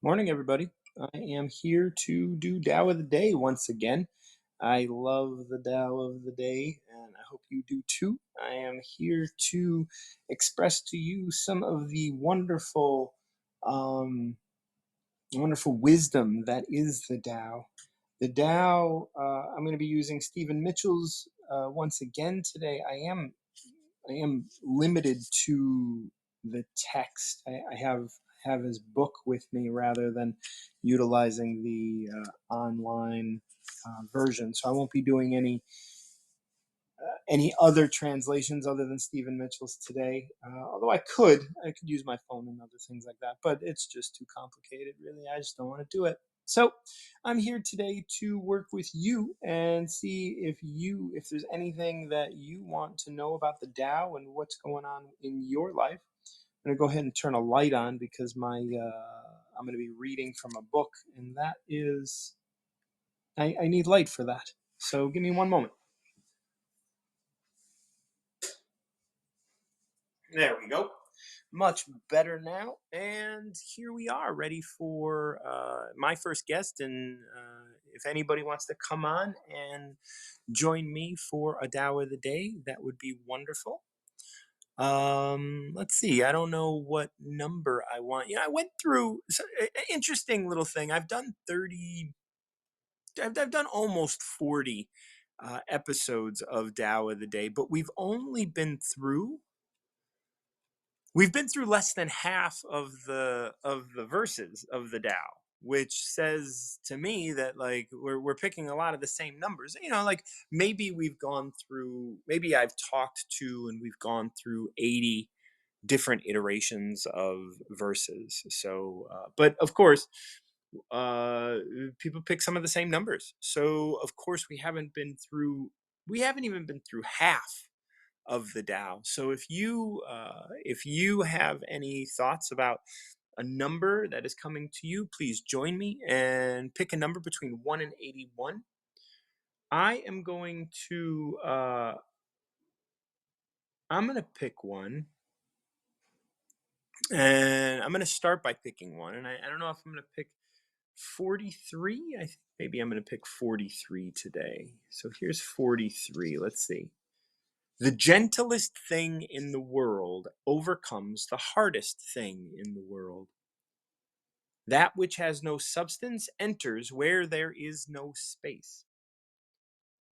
Morning, everybody. I am here to do Tao of the Day once again. I love the Tao of the Day, and I hope you do too. I am here to express to you some of the um, wonderful wisdom that is the Tao. The Tao. I'm going to be using Stephen Mitchell's once again today. I am limited to the text. I have his book with me rather than utilizing the online version. So I won't be doing any other translations other than Stephen Mitchell's today. Although I could use my phone and other things like that, but it's just too complicated. Really, I just don't want to do it. So I'm here today to work with you and see if there's anything that you want to know about the Tao and what's going on in your life. I'm going to go ahead and turn a light on because I'm going to be reading from a book, and that is I need light for that. So give me one moment. There we go. Much better now. And here we are, ready for my first guest. And if anybody wants to come on and join me for a Tao of the Day, that would be wonderful. Let's see. I don't know what number I want. I went through an interesting little thing. I've done almost 40 episodes of Tao of the Day, but we've been through less than half of the verses of the Tao, which says to me that like we're picking a lot of the same numbers. Like maybe I've talked to and we've gone through 80 different iterations of verses. So, but of course, uh, people pick some of the same numbers. So of course we haven't even been through half of the Tao. So if you have any thoughts about a number that is coming to you, please join me and pick a number between 1 and 81. I am going to I'm going to pick one, and I'm going to start by picking one, and I don't know if I'm going to pick 43. I think maybe I'm going to pick 43 today. So here's 43. Let's see. The gentlest thing in the world overcomes the hardest thing in the world. That which has no substance enters where there is no space.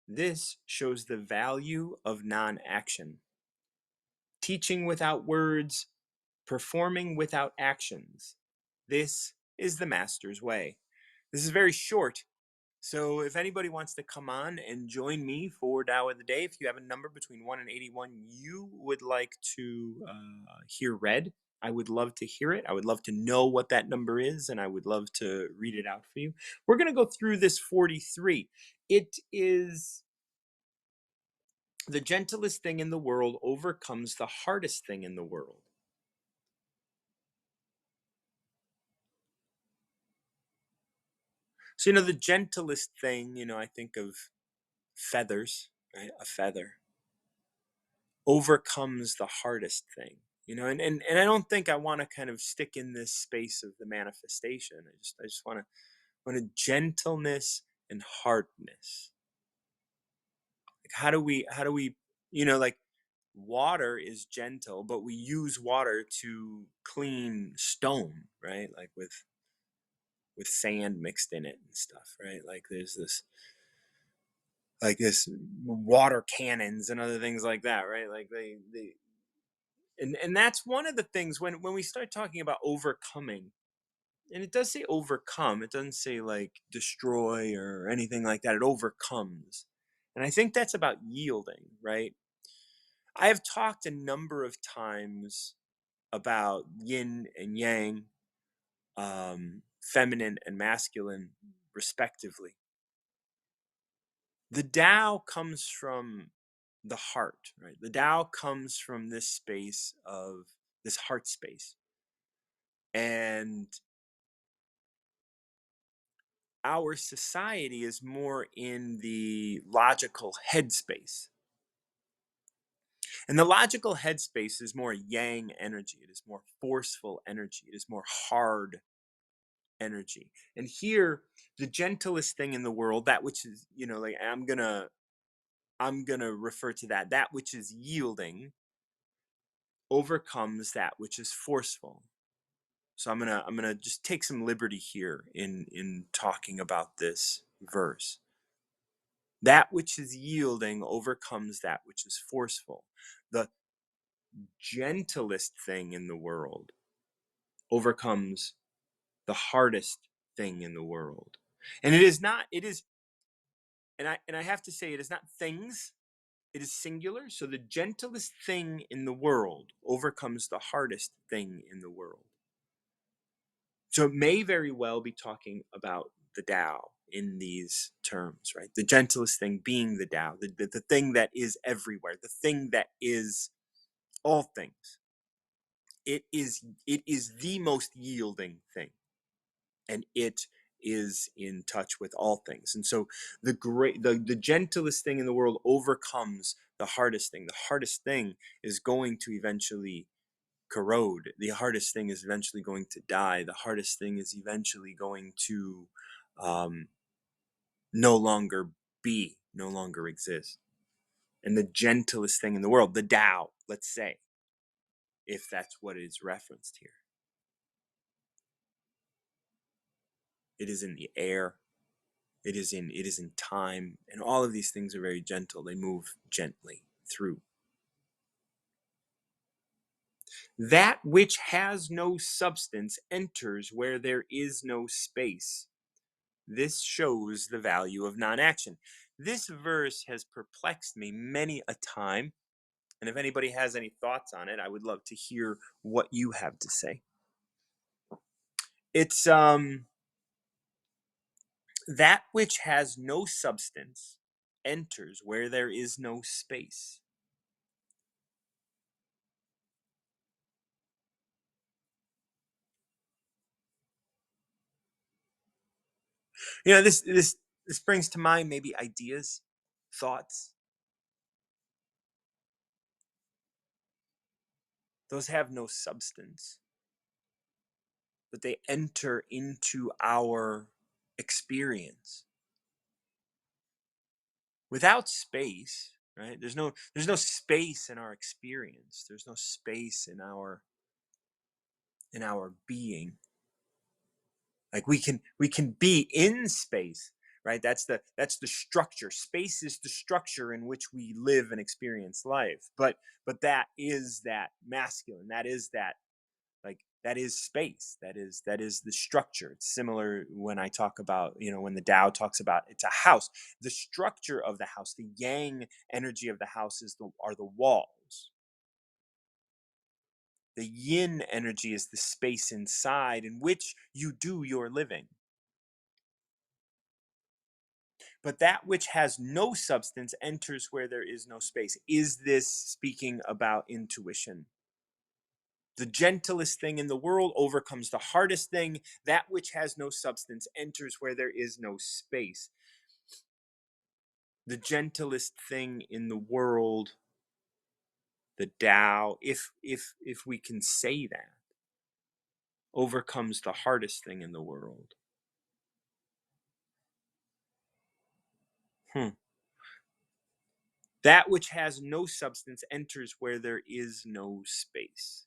This shows the value of non action. Teaching without words, performing without actions. This is the master's way. This is very short. So if anybody wants to come on and join me for Tao of the Day, if you have a number between 1 and 81 you would like to hear read, I would love to hear it. I would love to know what that number is, and I would love to read it out for you. We're going to go through this 43. It is the gentlest thing in the world overcomes the hardest thing in the world. So, the gentlest thing, I think of feathers, right? A feather overcomes the hardest thing, and I don't think I want to kind of stick in this space of the manifestation. I just want a gentleness and hardness. Like how do we like water is gentle, but we use water to clean stone, right? Like with sand mixed in it and stuff, right? Like there's this water cannons and other things like that, right? Like they and that's one of the things when we start talking about overcoming, and it does say overcome, it doesn't say like destroy or anything like that. It overcomes, and I think that's about yielding, right? I have talked a number of times about yin and yang, feminine and masculine respectively. The Tao comes from the heart, right? The Tao comes from this space of this heart space. And our society is more in the logical headspace. And the logical headspace is more yang energy. It is more forceful energy. It is more hard. energy. And here, the gentlest thing in the world, that which is, like I'm gonna refer to that which is yielding overcomes that which is forceful. So I'm gonna just take some liberty here in talking about this verse. That which is yielding overcomes that which is forceful. The gentlest thing in the world overcomes the hardest thing in the world. And it is not, it is, and I have to say, it is not things, it is singular. So the gentlest thing in the world overcomes the hardest thing in the world. So it may very well be talking about the Tao in these terms, right? The gentlest thing being the Tao, the thing that is everywhere, the thing that is all things. It is the most yielding thing, and it is in touch with all things. And so the gentlest thing in the world overcomes the hardest thing. The hardest thing is going to eventually corrode. The hardest thing is eventually going to die. The hardest thing is eventually going to um, no longer be, no longer exist. And the gentlest thing in the world, the Tao, let's say, if that's what is referenced here, it is in the air, it is in time, and all of these things are very gentle. They move gently through. That which has no substance enters where there is no space. This shows the value of non-action. This verse has perplexed me many a time, and if anybody has any thoughts on it, I would love to hear what you have to say. It's that which has no substance enters where there is no space. This brings to mind maybe ideas, thoughts. Those have no substance, but they enter into our experience. Without space, right? There's no space in our experience. There's no space in our being. Like we can be in space, right? That's the structure. Space is the structure in which we live and experience life. But that is that masculine. That is space. That is the structure. It's similar when I talk about, when the Tao talks about it's a house. The structure of the house, the yang energy of the house are the walls. The yin energy is the space inside in which you do your living. But that which has no substance enters where there is no space. Is this speaking about intuition? The gentlest thing in the world overcomes the hardest thing. That which has no substance enters where there is no space. The gentlest thing in the world, the Tao, if we can say that, overcomes the hardest thing in the world. That which has no substance enters where there is no space.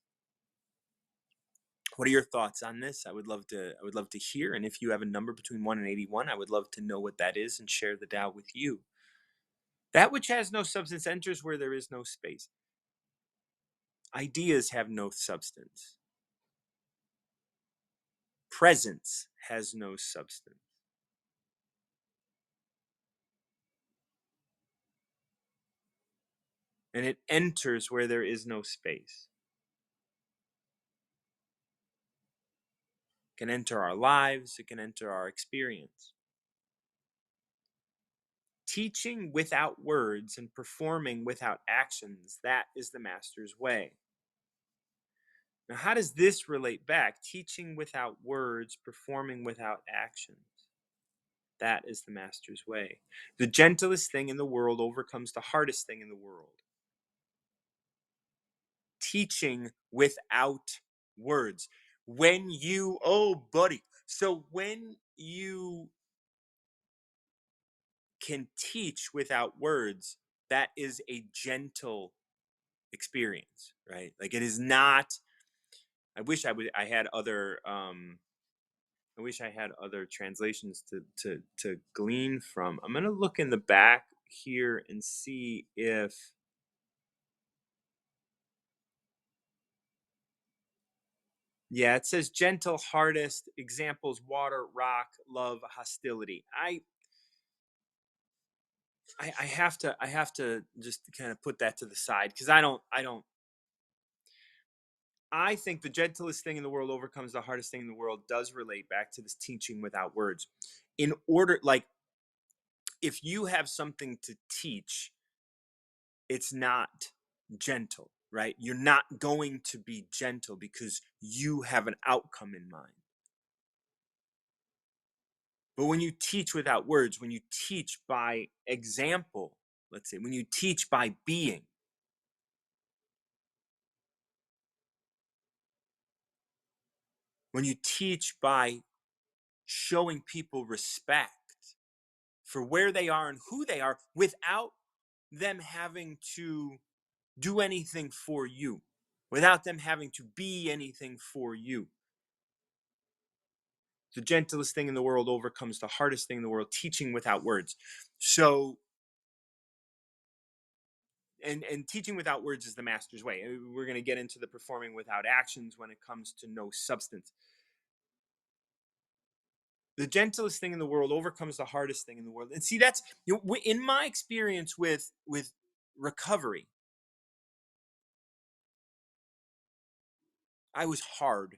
What are your thoughts on this? I would love to hear. And if you have a number between 1 and 81, I would love to know what that is and share the Tao with you. That which has no substance enters where there is no space. Ideas have no substance. Presence has no substance. And it enters where there is no space. It can enter our lives, it can enter our experience. Teaching without words and performing without actions, that is the master's way. Now, how does this relate back? Teaching without words, performing without actions. That is the master's way. The gentlest thing in the world overcomes the hardest thing in the world. Teaching without words. Oh, buddy, So when you can teach without words, that is a gentle experience, right? Like it is not. I had other. I wish I had other translations to glean from. I'm gonna look in the back here and see if. Yeah, it says gentle, hardest examples: water, rock, love, hostility. I have to just kind of put that to the side because I think the gentlest thing in the world overcomes the hardest thing in the world does relate back to this teaching without words. In order, like, if you have something to teach, it's not gentle, right? You're not going to be gentle because you have an outcome in mind. But when you teach without words, when you teach by example, let's say, when you teach by being, when you teach by showing people respect for where they are and who they are without them having to do anything for you, without them having to be anything for you. The gentlest thing in the world overcomes the hardest thing in the world, teaching without words. So, and teaching without words is the master's way. We're going to get into the performing without actions when it comes to no substance. The gentlest thing in the world overcomes the hardest thing in the world. And see, that's, in my experience with recovery, I was hard.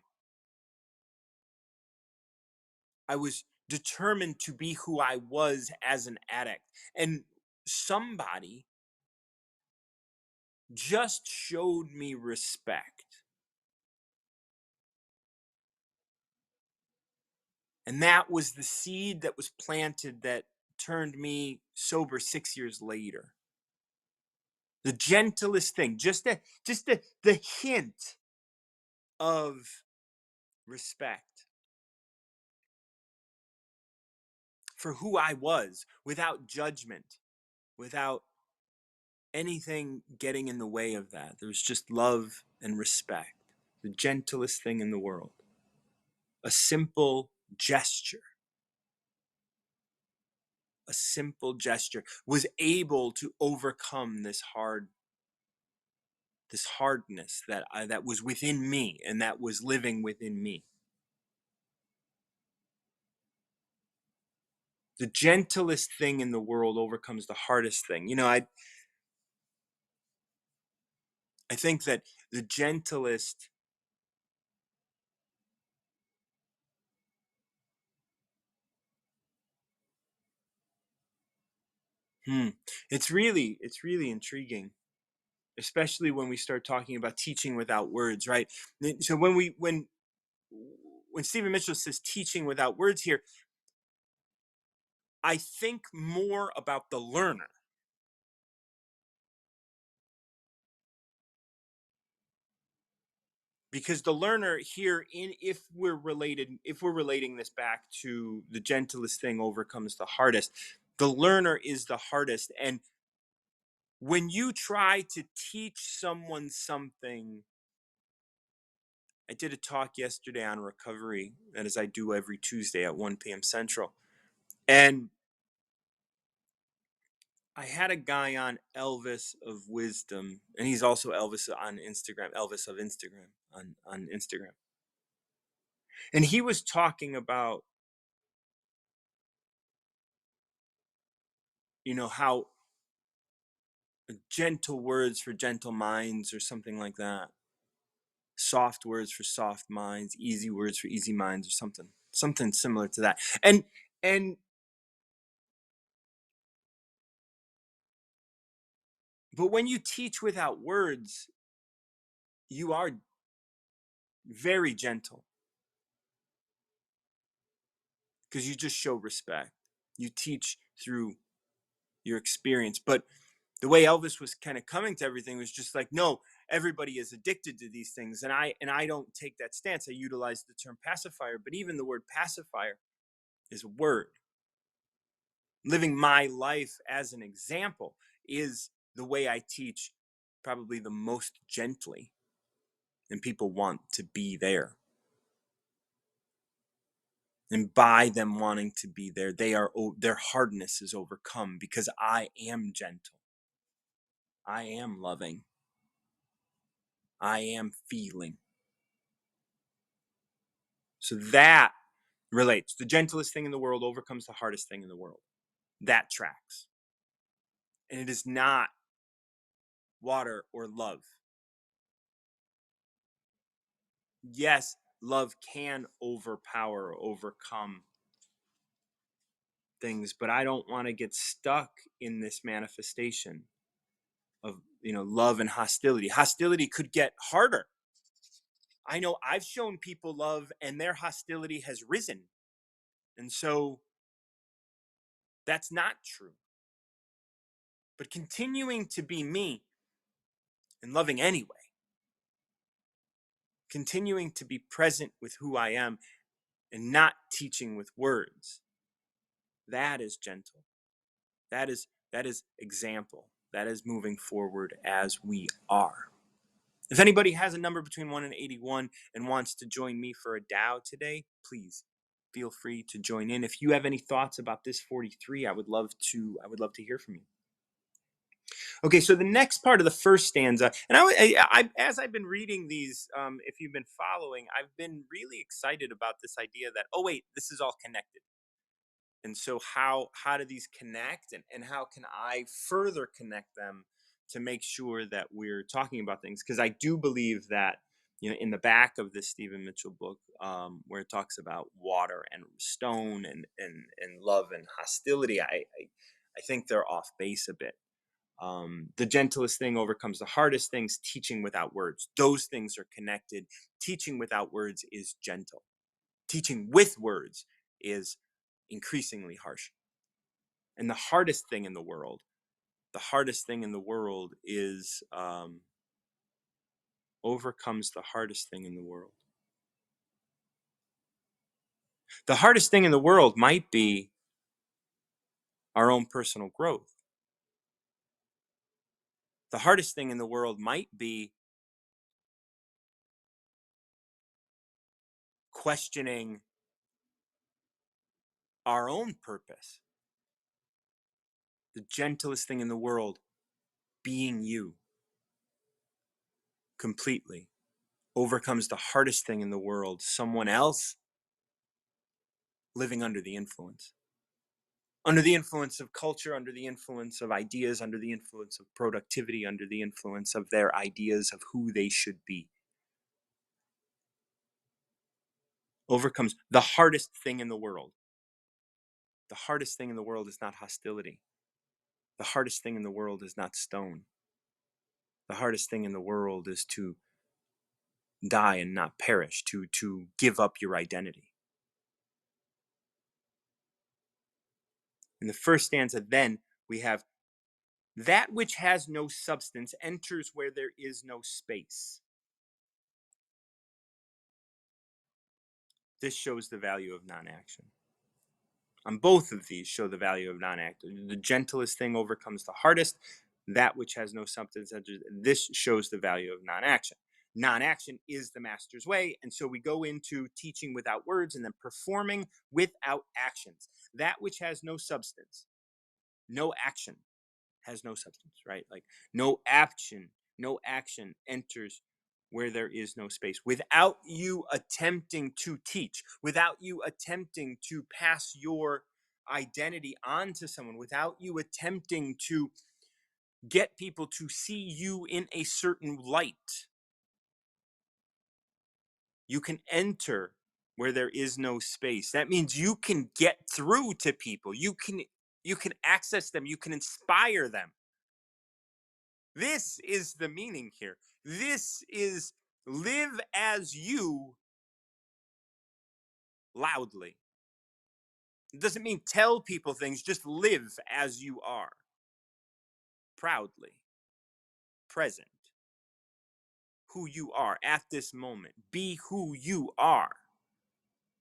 I was determined to be who I was as an addict. And somebody just showed me respect. And that was the seed that was planted that turned me sober 6 years later. The gentlest thing, just the hint of respect for who I was without judgment, without anything getting in the way of that. There was just love and respect. The gentlest thing in the world. A simple gesture, a simple gesture was able to overcome this hardness that was within me and that was living within me. The gentlest thing in the world overcomes the hardest thing. I think that the gentlest. Hmm, it's really intriguing, especially when we start talking about teaching without words, right? So when Stephen Mitchell says teaching without words here, I think more about the learner, because the learner here, in if we're relating this back to the gentlest thing overcomes the hardest, the learner is the hardest. And when you try to teach someone something, I did a talk yesterday on recovery, and as I do every Tuesday at 1 p.m. Central, and I had a guy on, Elvis of Wisdom, and he's also Elvis on Instagram, Elvis of Instagram on Instagram. And he was talking about, how gentle words for gentle minds or something like that. Soft words for soft minds, easy words for easy minds or something similar to that. And but when you teach without words, you are very gentle because you just show respect. You teach through your experience. But the way Elvis was kind of coming to everything was just like, no, everybody is addicted to these things, and I don't take that stance. I utilize the term pacifier, but even the word pacifier is a word. Living my life as an example is the way I teach, probably the most gently, and people want to be there. And by them wanting to be there, their hardness is overcome because I am gentle. I am loving. I am feeling. So that relates. The gentlest thing in the world overcomes the hardest thing in the world. That tracks. And it is not water or love. Yes, love can overpower or overcome things, but I don't want to get stuck in this manifestation of, love and hostility. Hostility could get harder. I know I've shown people love and their hostility has risen. And so that's not true. But continuing to be me and loving anyway, continuing to be present with who I am and not teaching with words, that is gentle. That is example. That is moving forward as we are. If anybody has a number between 1 and 81 and wants to join me for a Tao today, please feel free to join in. If you have any thoughts about this 43, I would love to hear from you. Okay, so the next part of the first stanza, and as I've been reading these, if you've been following, I've been really excited about this idea that, oh wait, this is all connected. And so how do these connect, and how can I further connect them to make sure that we're talking about things? Because I do believe that, in the back of this Stephen Mitchell book, where it talks about water and stone and love and hostility, I think they're off base a bit. The gentlest thing overcomes the hardest things. Teaching without words, those things are connected. Teaching without words is gentle. Teaching with words is increasingly harsh. And the hardest thing in the world is overcomes the hardest thing in the world. The hardest thing in the world might be our own personal growth. The hardest thing in the world might be questioning our own purpose. The gentlest thing in the world, being you completely, overcomes the hardest thing in the world, someone else living under the influence. Under the influence of culture, under the influence of ideas, under the influence of productivity, under the influence of their ideas of who they should be. Overcomes the hardest thing in the world. The hardest thing in the world is not hostility. The hardest thing in the world is not stone. The hardest thing in the world is to die and not perish, to give up your identity. In the first stanza, then, we have that which has no substance enters where there is no space. This shows the value of non-action. On both of these show the value of non-action. The gentlest thing overcomes the hardest. That which has no substance enters. This shows the value of non-action. Non-action is the master's way, and so we go into teaching without words and then performing without actions. That which has no substance, no action, has no substance, right? Like no action enters where there is no space. Without you attempting to teach, without you attempting to pass your identity on to someone, without you attempting to get people to see you in a certain light, you can enter where there is no space. That means you can get through to people. You can access them, you can inspire them. This is the meaning here. This is live as you loudly. It doesn't mean tell people things, just live as you are. Proudly. Present. who you are at this moment. Be who you are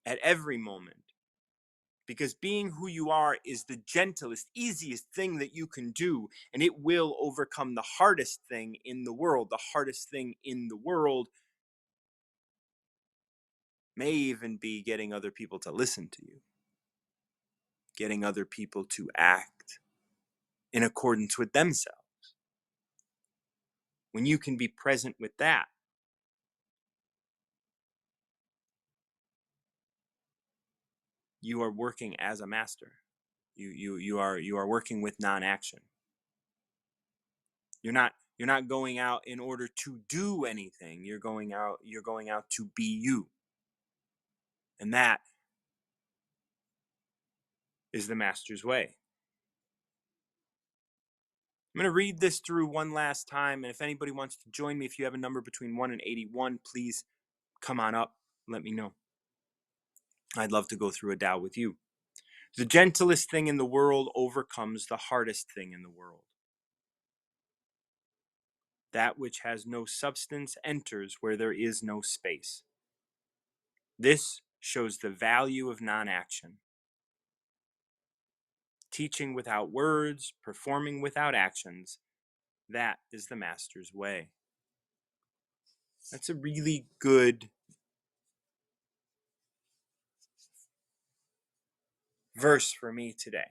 at every moment. Because being who you are is the gentlest, easiest thing that you can do, and it will overcome the hardest thing in the world. The hardest thing in the world may even be getting other people to listen to you, getting other people to act in accordance with themselves. When you can be present with that, you are working as a master. You are working with non-action. You're not going out in order to do anything. You're going out to be you. And that is the master's way. I'm going to read this through one last time, and if anybody wants to join me, if you have a number between 1 and 81, please come on up. Let me know. I'd love to go through a Tao with you. The gentlest thing in the world overcomes the hardest thing in the world. That which has no substance enters where there is no space. This shows the value of non-action. Teaching without words, performing without actions, that is the master's way. That's a really good verse for me today.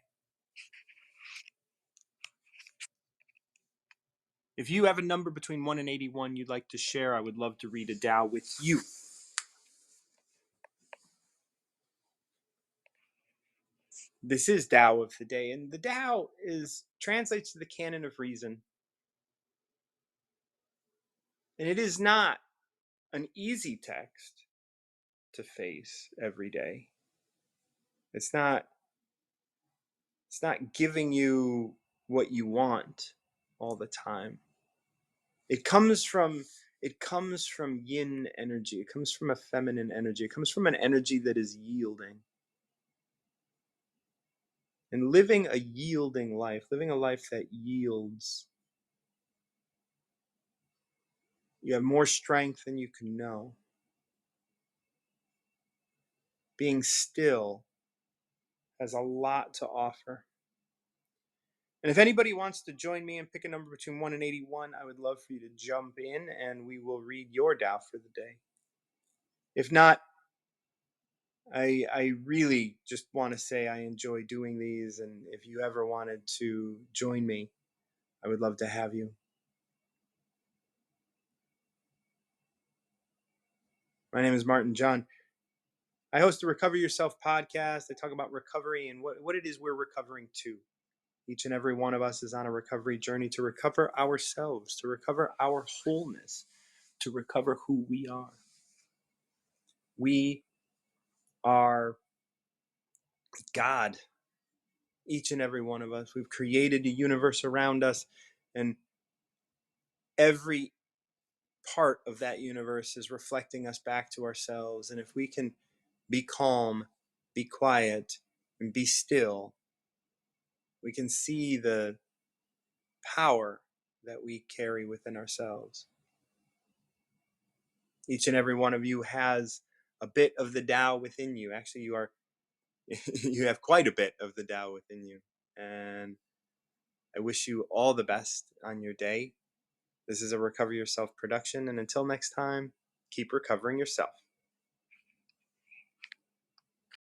If you have a number between 1 and 81 you'd like to share, I would love to read a Tao with you. This is Tao of the day, and the Tao translates to the canon of reason. And it is not an easy text to face every day. It's not giving you what you want all the time. It comes from yin energy. It comes from a feminine energy. It comes from an energy that is yielding. And living a yielding life, living a life that yields, you have more strength than you can know. Being still has a lot to offer. And if anybody wants to join me and pick a number between 1 and 81, I would love for you to jump in and we will read your Tao for the day. If not, I really just want to say I enjoy doing these, and if you ever wanted to join me, I would love to have you. My name is Martin John. I host the Recover Yourself podcast. I talk about recovery and what it is we're recovering to. Each and every one of us is on a recovery journey to recover ourselves, to recover our wholeness, to recover who we are. We are God, each and every one of us. We've created a universe around us, and every part of that universe is reflecting us back to ourselves. And if we can be calm, be quiet, and be still, we can see the power that we carry within ourselves. Each and every one of you has a bit of the Tao within you. Actually, you have quite a bit of the Tao within you. And I wish you all the best on your day. This is a Recover Yourself production. And until next time, keep recovering yourself.